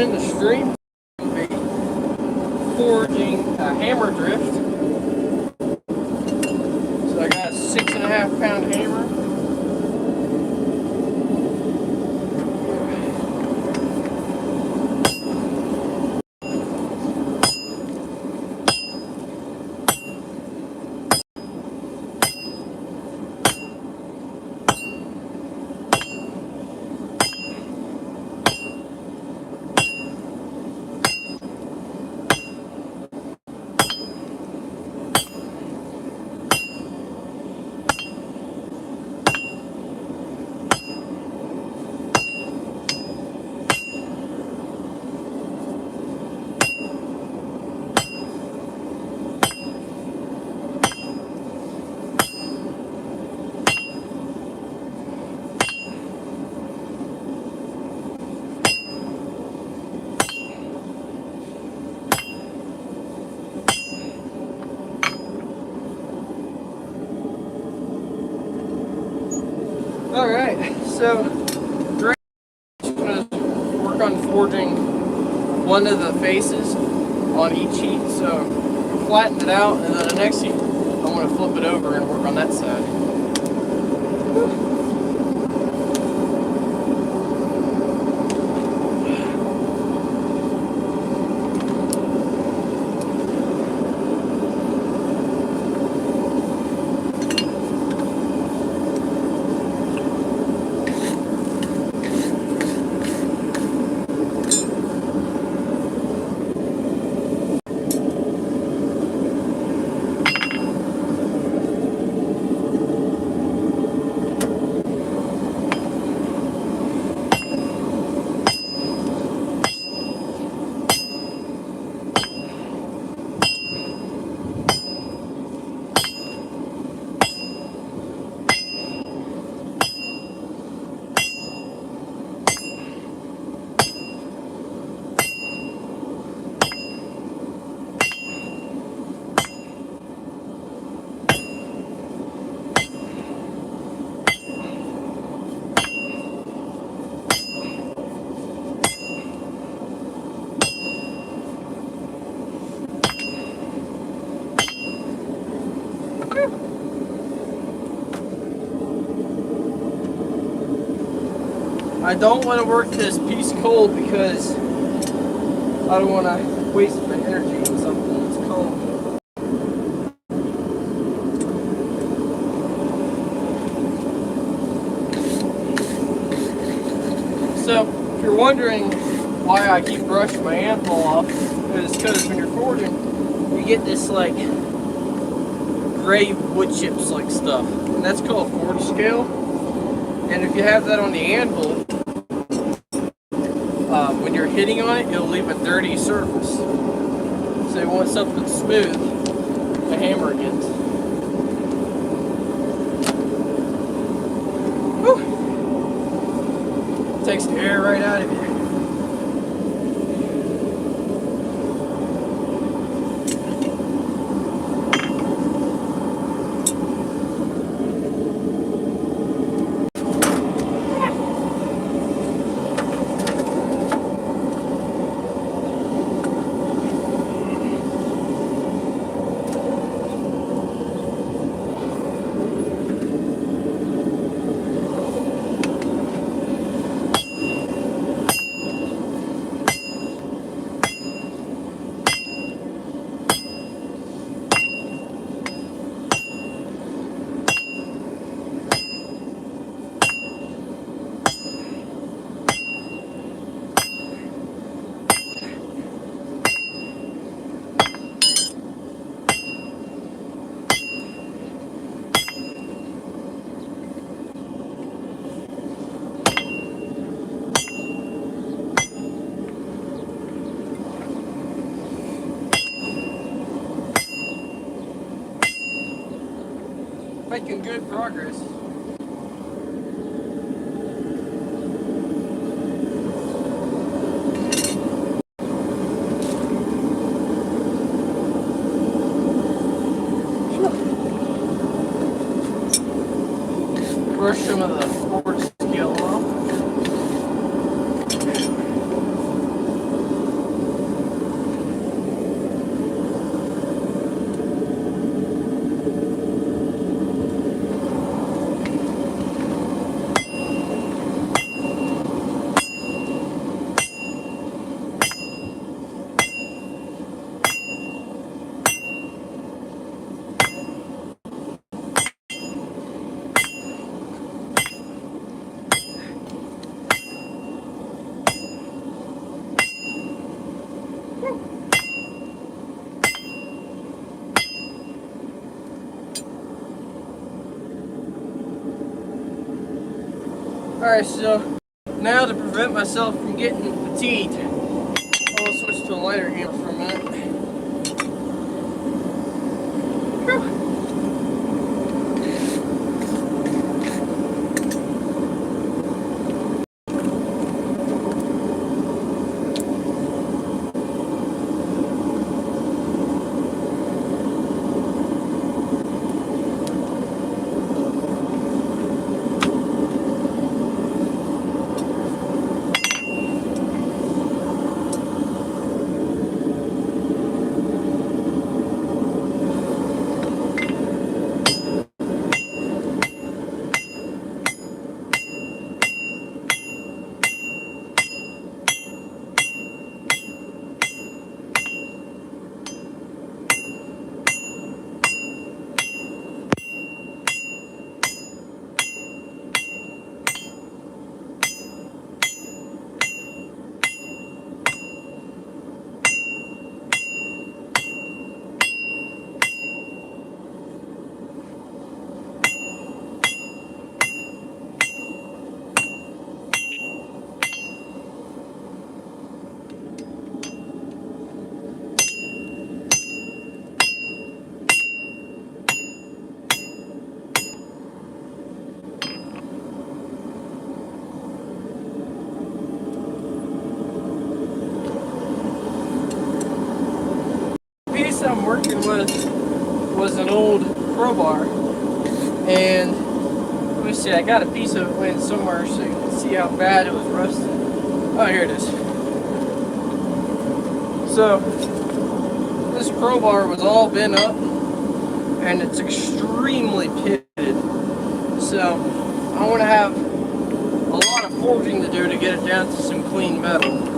in the stream, we'll be forging a hammer drift. So I got a 6.5 pound hammer. Alright, so I'm going to work on forging one of the faces on each heat. So flatten it out, and then the next heat I'm going to flip it over and work on that side. I don't want to work this piece cold because I don't want to waste my energy on something that's cold. So, if you're wondering why I keep brushing my anvil off, it's because when you're forging, you get this like gray wood chips like stuff, and that's called forge scale. And if you have that on the anvil, when you're hitting on it, it'll leave a dirty surface. So you want something smooth to hammer against. Whew. Takes the air right out of you. Making good progress. Brush some of the forward scale off. Alright, so now to prevent myself from getting fatigued, I'll switch to a lighter handle for a minute. Whew. I'm working with was an old crowbar, and let me see, I got a piece of it laying somewhere so you can see how bad it was rusted. Oh, here it is. So this crowbar was all bent up and it's extremely pitted, so I want to have a lot of forging to do to get it down to some clean metal.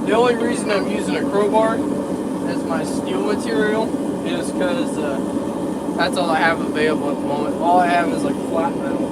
The only reason I'm using a crowbar as my steel material is because that's all I have available at the moment. All I have is like flat metal.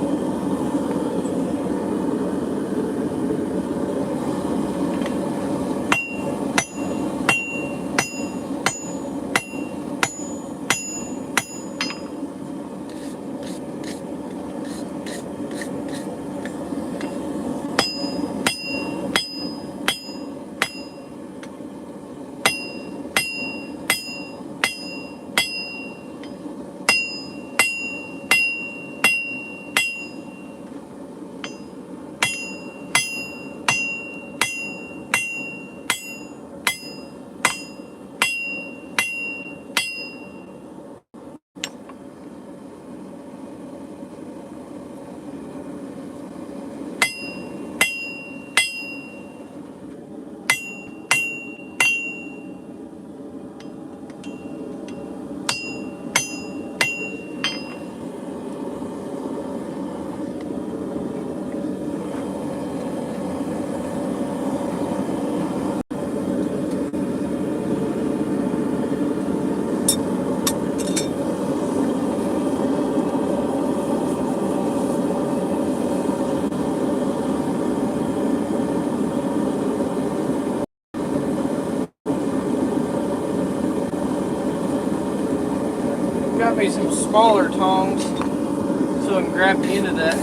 Got me some smaller tongs so I can grab the end of that.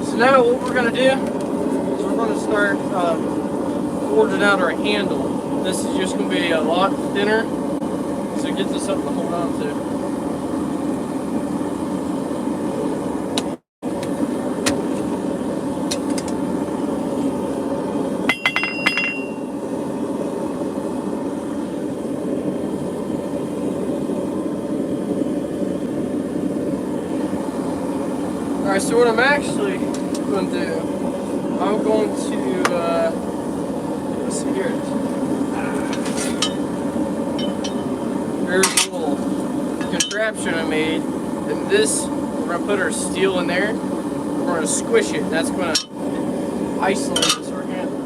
So now what we're going to do is we're going to start forging out our handle. This is just going to be a lot thinner, so it gives us something to hold on to. Alright, so what I'm actually going to do, I'm going to, let's see, here it is. There's a little contraption I made, and this, we're going to put our steel in there, we're going to squish it, and that's going to isolate this our handle.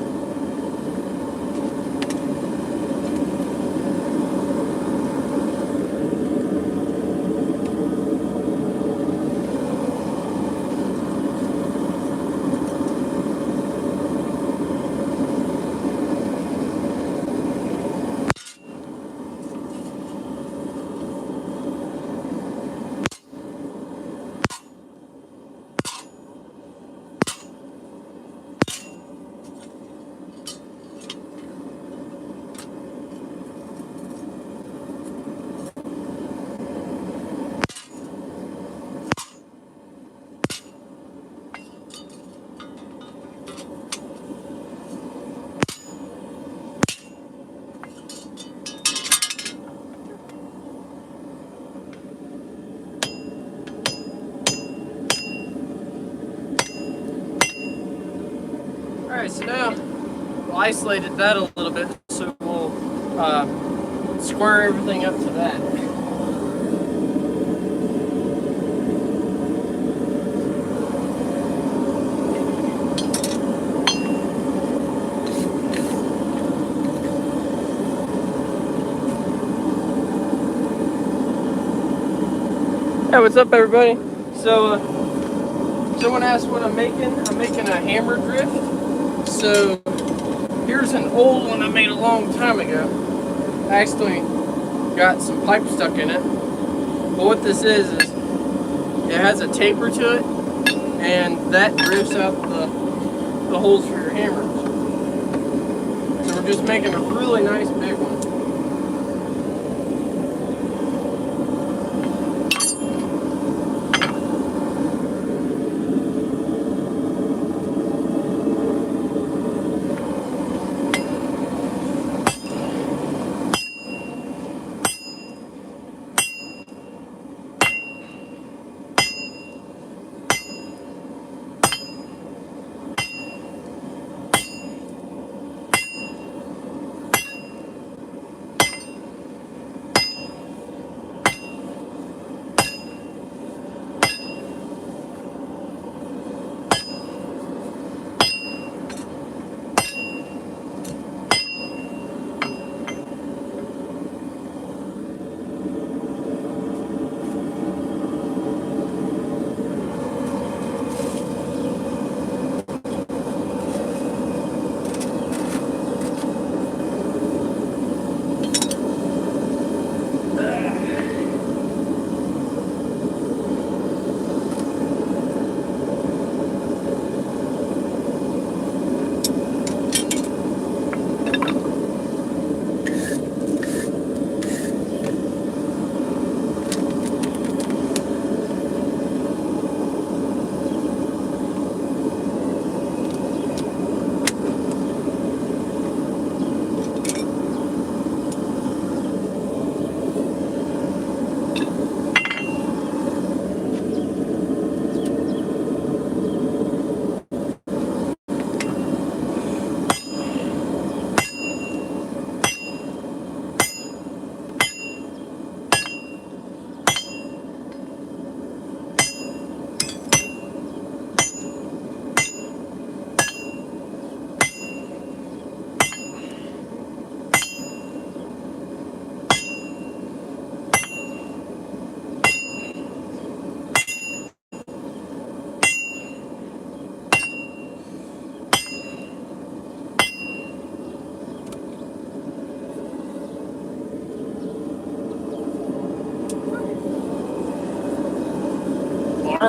isolated that a little bit, so we'll square everything up to that. Hey, what's up, everybody? So, someone asked what I'm making. I'm making a hammer drift. So, here's an old one I made a long time ago. I actually got some pipe stuck in it. But what this is it has a taper to it, and that drifts out the holes for your hammers. So we're just making a really nice big one.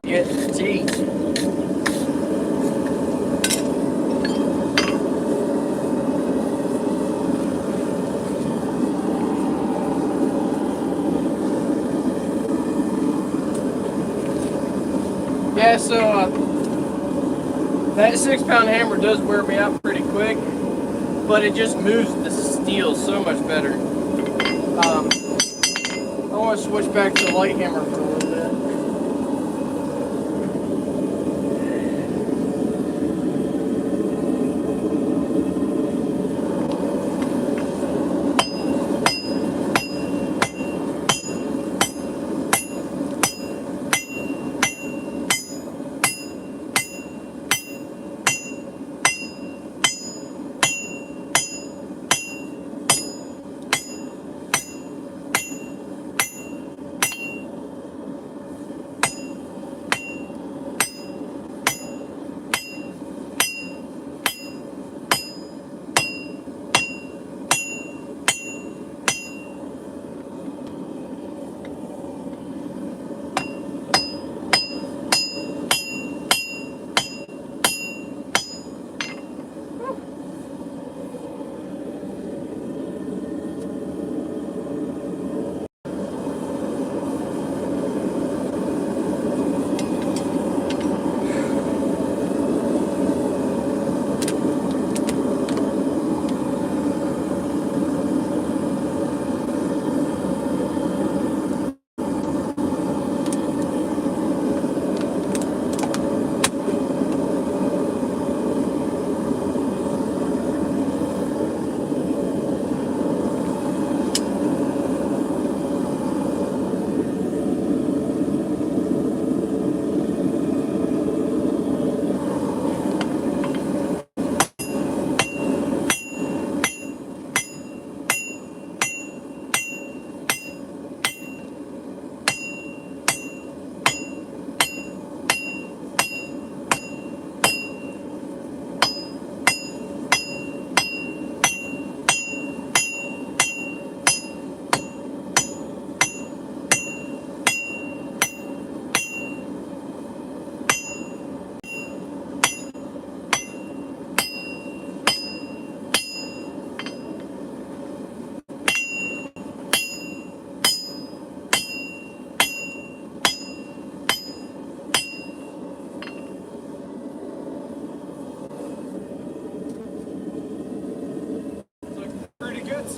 Get the teeth. Yeah, so that 6-pound hammer does wear me out pretty quick, but it just moves the steel so much better. I want to switch back to the light hammer for a little bit.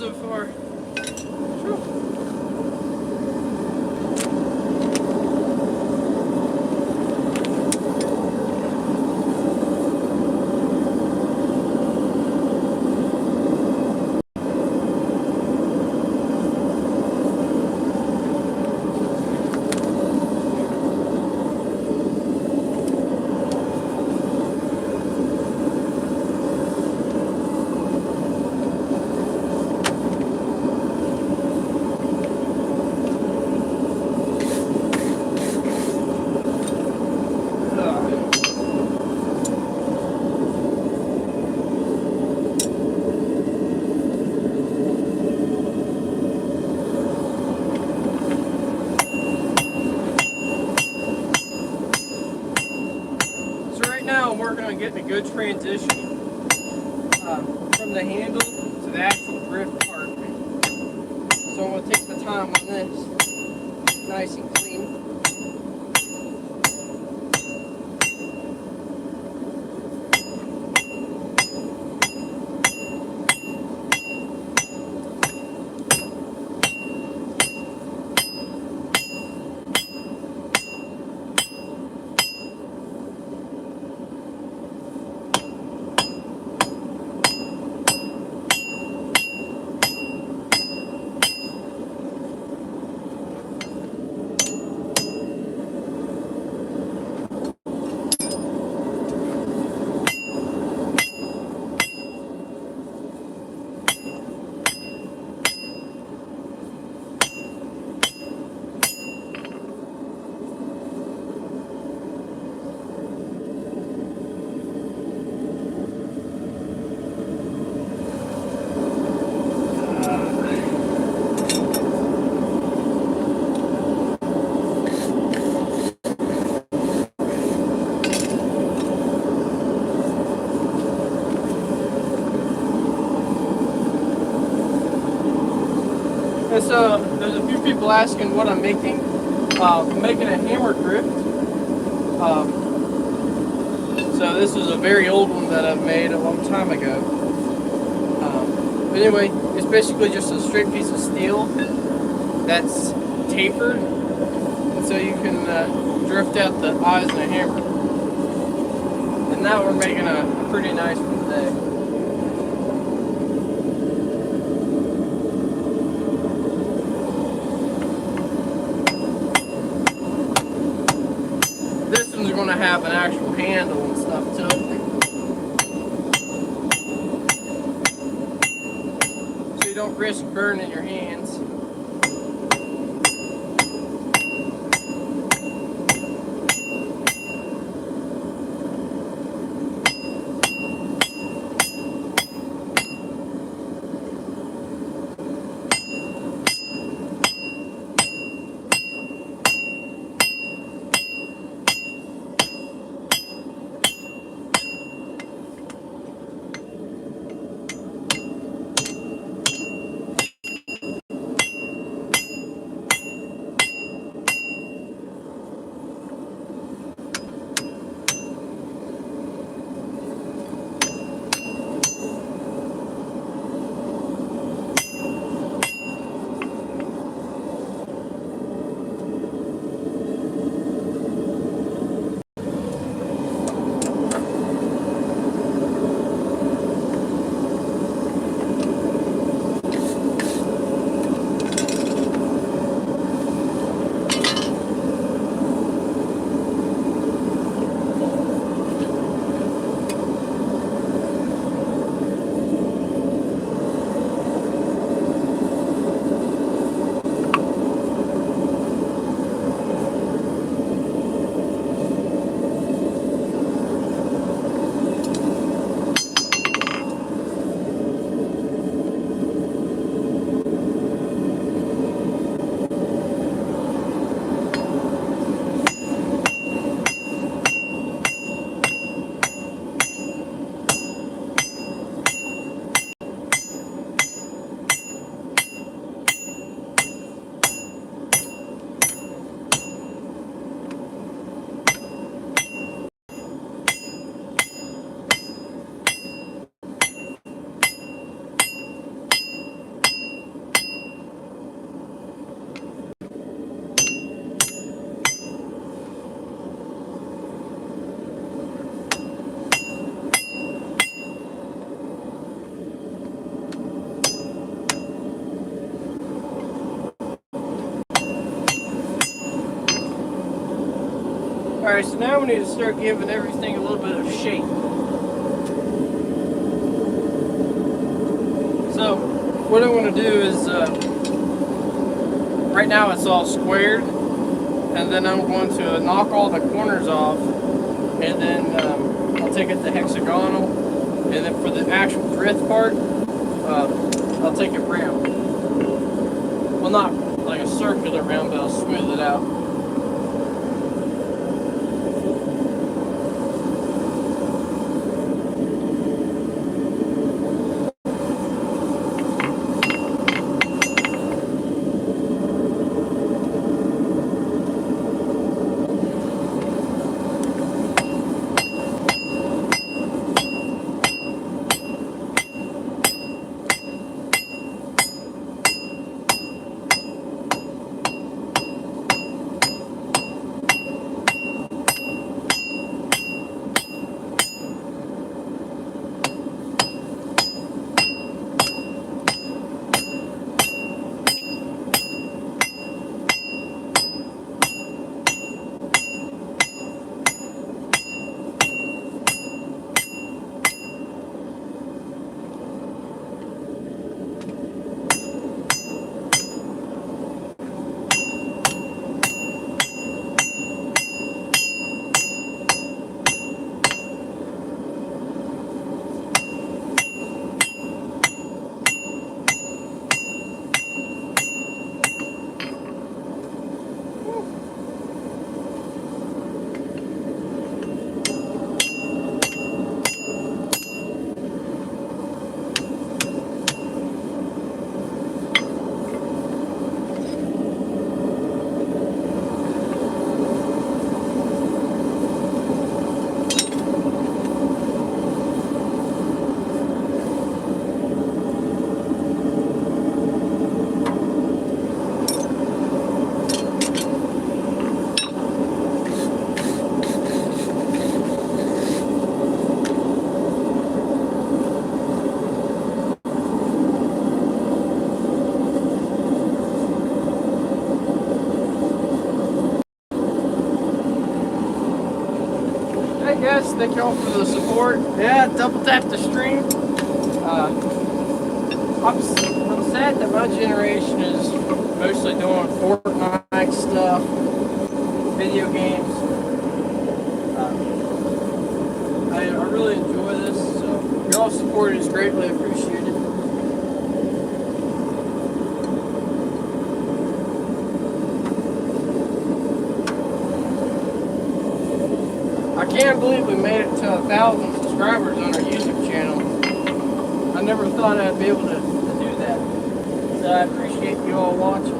so far. Whew. Getting a good transition from the handle to the actual drift part. So I'm going to take my time on this, nice and clean. And so there's a few people asking what I'm making. I'm making a hammer drift. So this is a very old one that I've made a long time ago. But anyway, it's basically just a straight piece of steel that's tapered, and so you can drift out the eyes in a hammer. And now we're making a pretty nice one today. This one's going to have an actual handle and stuff to it, so you don't risk burning your hands. Alright, so now we need to start giving everything a little bit of shape. So, what I want to do is, right now it's all squared, and then I'm going to knock all the corners off, and then I'll take it to hexagonal, and then for the actual width part, I'll take it round. Well, not like a circular round, but I'll smooth it out. Hey guys, thank y'all for the support. Yeah, double tap the stream. I'm sad that my generation is mostly doing Fortnite stuff, video games. I really enjoy this, so y'all's support is greatly appreciated. I can't believe we made it to 1,000 subscribers on our YouTube channel. I never thought I'd be able to do that. So I appreciate you all watching.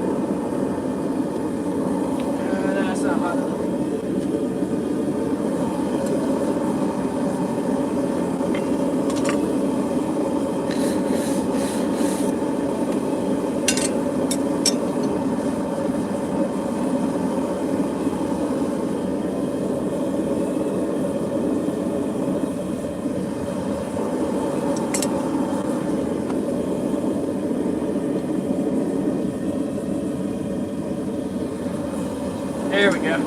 That's not hot enough. There we go.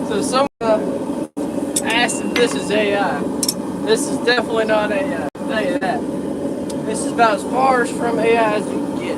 So some this is AI. This is definitely not AI, I'll tell you that. This is about as far as from AI as you can get.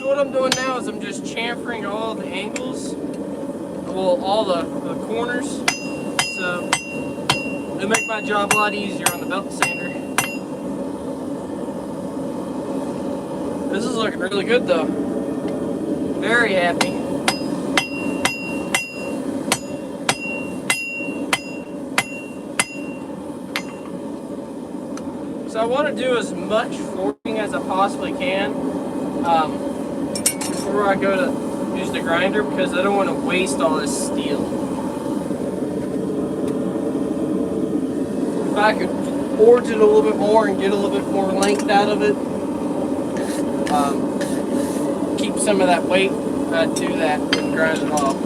What I'm doing now is I'm just chamfering all the angles, well, all the corners, so it'll make my job a lot easier on the belt sander. This is looking really good though. Very happy. So I want to do as much forging as I possibly can before I go to use the grinder, because I don't want to waste all this steel. If I could forge it a little bit more and get a little bit more length out of it, keep some of that weight, I'd do that and grind it off.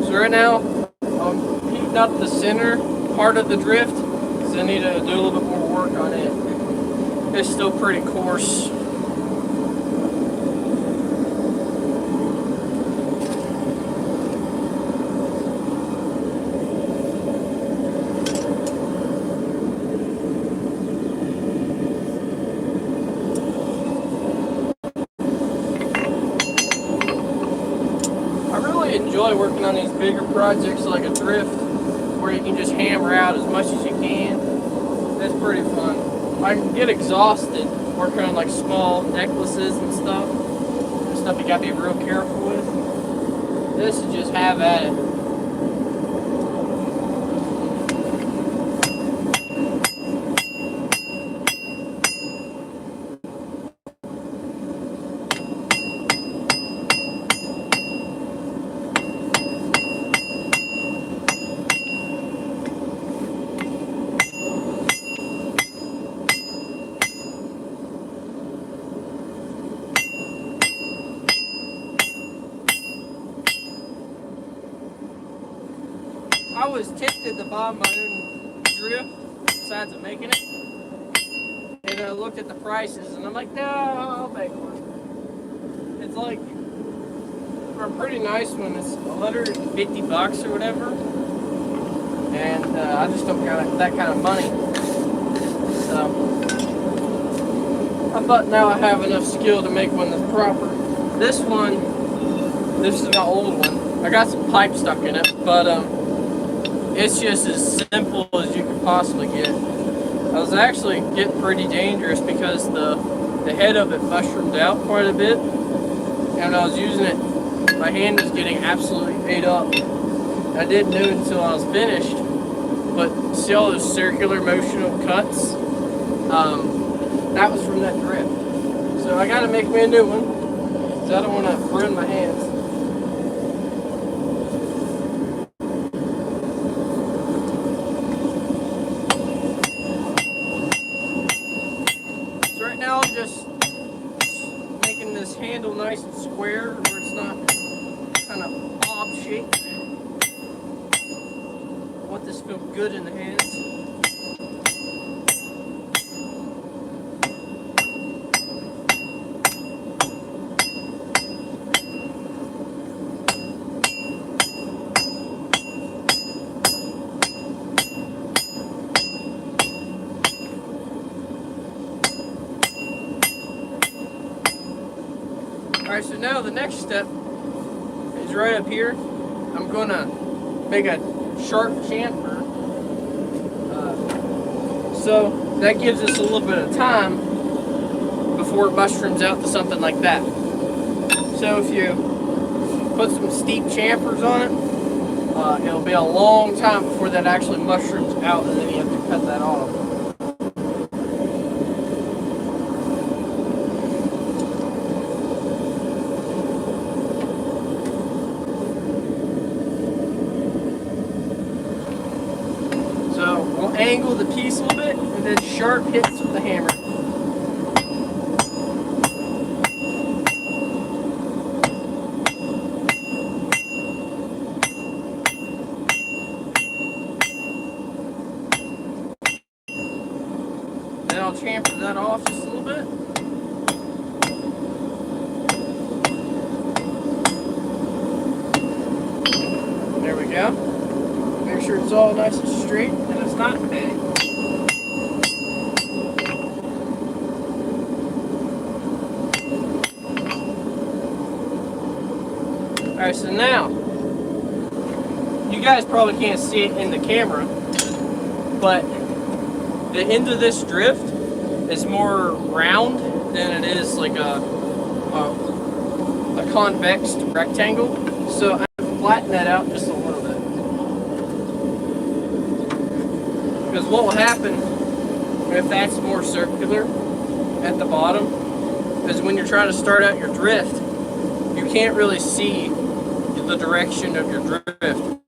So right now, I'm heating up the center part of the drift, because I need to do a little bit more work on it. It's still pretty coarse. I enjoy working on these bigger projects like a drift, where you can just hammer out as much as you can. That's pretty fun. I can get exhausted working on like small necklaces and stuff. The stuff you gotta be real careful with. This is just have at it. I was tempted to buy my own drift besides of making it, and I looked at the prices and I'm like, no, I'll make one. It's like, for a pretty nice one, it's $150 or whatever, and I just don't got that kind of money. So I thought now I have enough skill to make one that's proper. This is my old one. I got some pipe stuck in it, but it's just as simple as you could possibly get. I was actually getting pretty dangerous because the head of it mushroomed out quite a bit, and when I was using it, my hand was getting absolutely ate up. I didn't know it until I was finished, but see all those circular motional cuts? That was from that drift. So I gotta make me a new one, because I don't want to burn my hands. Now I'm just making this handle nice and square where it's not kind of bob shaped. I want this to feel good in the hands. Alright, so now the next step is right up here. I'm going to make a sharp chamfer. So that gives us a little bit of time before it mushrooms out to something like that. So if you put some steep chamfers on it, it'll be a long time before that actually mushrooms out, and then you have to cut that off. piece a little bit, and then sharp hits with the hammer. Then I'll chamfer that off just a little bit. There we go. Make sure it's all nice and straight, and it's not. Alright, so now, you guys probably can't see it in the camera, but the end of this drift is more round than it is like a convex rectangle. So I flatten that out just a little bit. Because what will happen if that's more circular at the bottom is when you're trying to start out your drift, you can't really see the direction of your drift.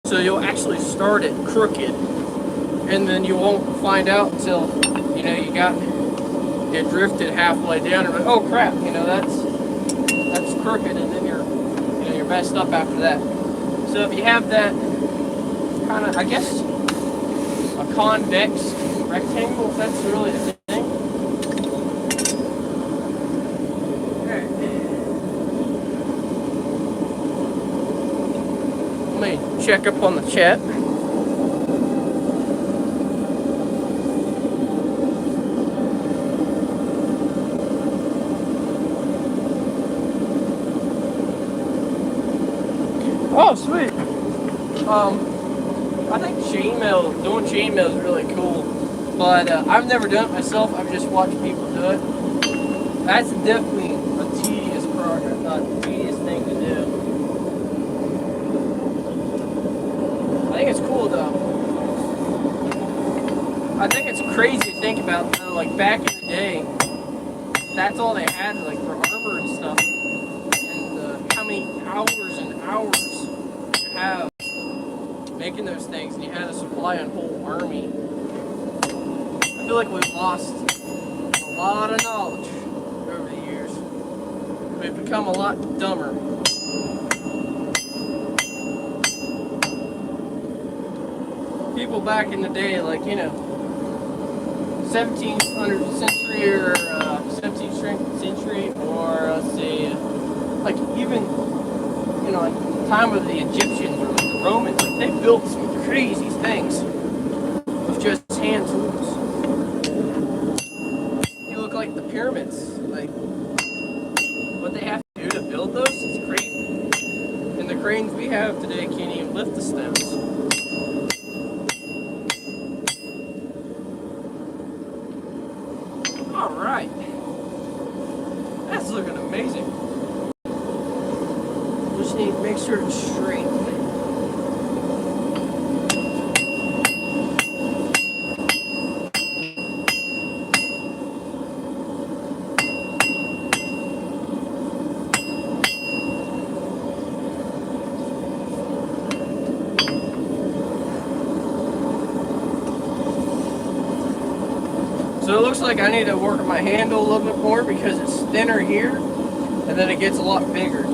So you'll actually start it crooked, and then you won't find out until you got it drifted halfway down and like, oh crap, that's crooked, and then you're messed up after that. So if you have that kind of, I guess, a convex rectangle, if that's really the thing. Alright. Let me check up on the chat. Oh, sweet. I think doing chainmail is really cool, but I've never done it myself. I've just watched people do it. That's definitely a tedious thing to do. I think it's cool though. I think it's crazy to think about though, like back in the day, that's all they had like for armor and stuff, and how many hours and hours you have making those things, and you had to supply a whole army. I feel like we've lost a lot of knowledge over the years. We've become a lot dumber. People back in the day, like 1700th century or 17th century, or let's say, like even like the time of the Egyptians or like the Romans, like they built some crazy things with just hand tools. You look like the pyramids, like what they have to do to build those, it's crazy. And the cranes we have today can't even lift the stones. Alright. That's looking amazing. Just need to make sure it's straight. So it looks like I need to work on my handle a little bit more because it's thinner here, and then it gets a lot bigger.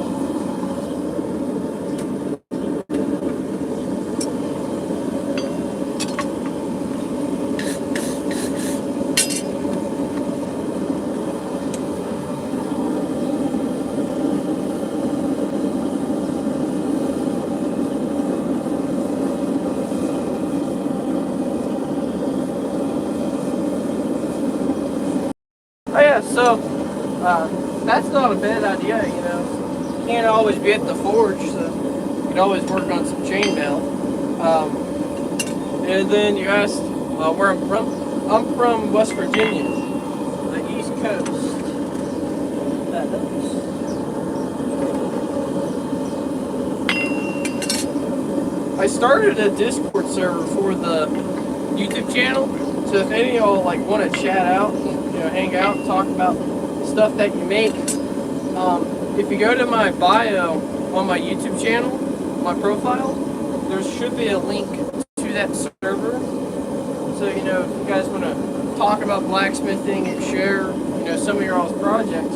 Oh yeah, so that's not a bad idea, You can't always be at the forge, so you can always work on some chainmail. And then you asked where I'm from. I'm from West Virginia, the East Coast. That helps. I started a Discord server for the YouTube channel, so if any of y'all want to chat out, hang out, talk about stuff that you make. If you go to my bio on my YouTube channel, my profile, there should be a link to that server. So if you guys want to talk about blacksmithing and share, you know, some of your all's projects,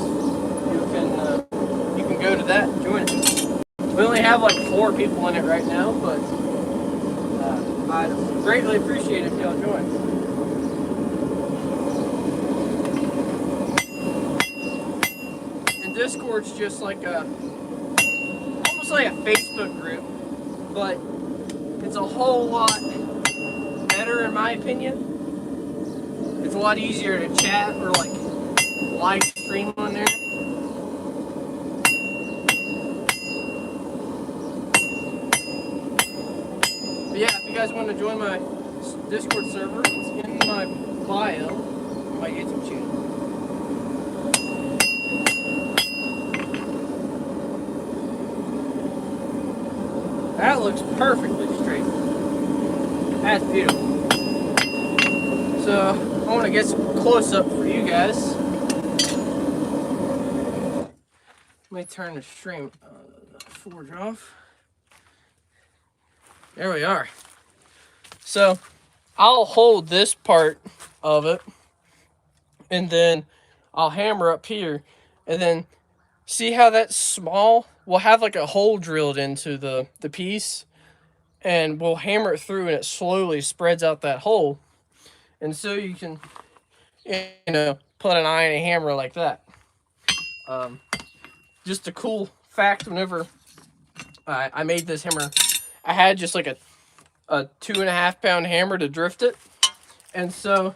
you can go to that and join it. We only have like 4 people in it right now, but I'd greatly appreciate it if y'all join. And Discord's just like almost like a Facebook group, but it's a whole lot better in my opinion. It's a lot easier to chat or like live stream on there. But yeah, if you guys want to join my Discord server, it's in my bio on my YouTube channel. That looks perfectly straight. That's beautiful. So I want to get some close up for you guys. Let me turn the stream forge off. There we are. So I'll hold this part of it, and then I'll hammer up here, and then see how that small, we'll have like a hole drilled into the piece, and we'll hammer it through, and it slowly spreads out that hole. And so you can, you know, put an eye in a hammer like that. Just a cool fact, whenever I made this hammer, I had just like a 2.5 pound hammer to drift it. And so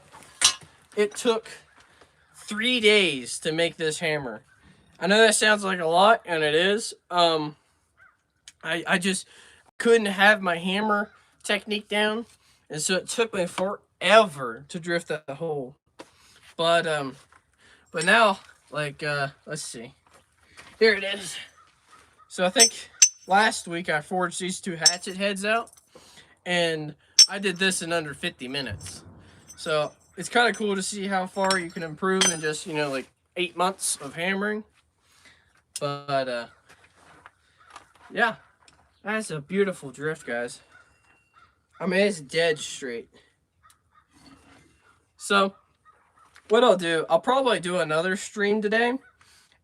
it took 3 days to make this hammer. I know that sounds like a lot, and it is. I just couldn't have my hammer technique down, and so it took me forever to drift that hole. But now, like, let's see. Here it is. So I think last week I forged these 2 hatchet heads out, and I did this in under 50 minutes. So it's kind of cool to see how far you can improve in just, you know, like 8 months of hammering. But yeah, that's a beautiful drift, guys. I mean, it's dead straight. So what I'll do, I'll probably do another stream today,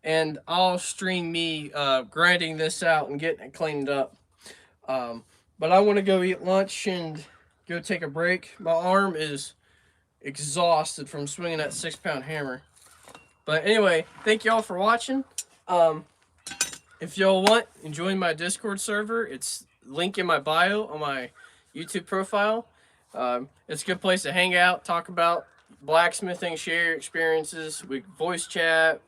and I'll stream me grinding this out and getting it cleaned up. But I want to go eat lunch and go take a break. My arm is exhausted from swinging that 6 pound hammer. But anyway, thank y'all for watching. If y'all want, join my Discord server. It's link in my bio on my YouTube profile. It's a good place to hang out, talk about blacksmithing, share your experiences. We voice chat,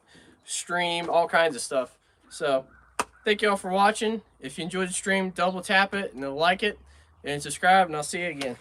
stream, all kinds of stuff. So thank y'all for watching. If you enjoyed the stream, double tap it and like it and subscribe, and I'll see you again.